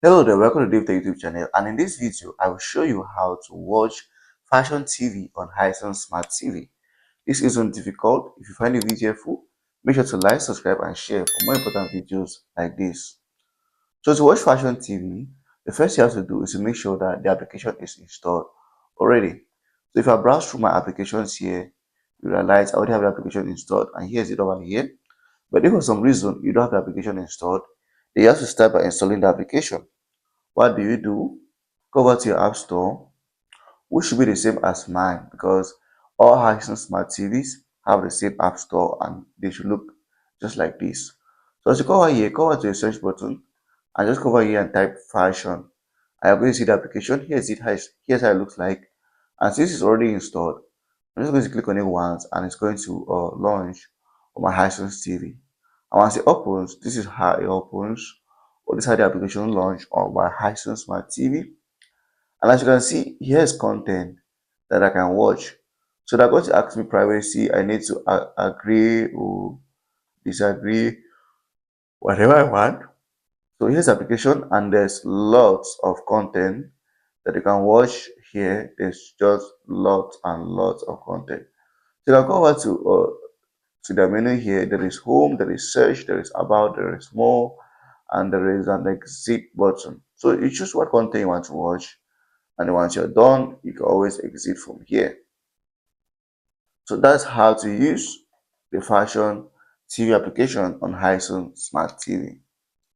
Hello there, welcome to DaveTech YouTube channel, and in this video I will show you how to watch fashion TV on Hisense Smart TV. This isn't difficult. If you find the video helpful, make sure to like, subscribe and share for more important videos like this. So to watch fashion TV, the first thing you have to do is to make sure that the application is installed already. So if I browse through my applications here, you realize I already have the application installed, and here's it over here. But if for some reason you don't have the application installed, then you have to start by installing the application. What do? Go over to your app store, which should be the same as mine because all Hisense Smart TVs have the same app store and they should look just like this. So as you go over here, go over to the search button and just go over here and type fashion. I am going to see the application. Here's how it looks like. And since it's already installed, I'm just going to click on it once and it's going to launch on my Hisense TV. And once it opens, this is how it opens, or this is how the application launch on my Hisense Smart TV. And as you can see, here's content that I can watch. So they're going to ask me privacy. I need to agree or disagree, whatever I want. So here's the application, and there's lots of content that you can watch here. There's just lots and lots of content. So you can go over to the menu here. There is home, there is search, there is about, there is more, and there is an exit button. So you choose what content you want to watch, and once you're done, you can always exit from here. So that's how to use the fashion TV application on Hisense Smart TV.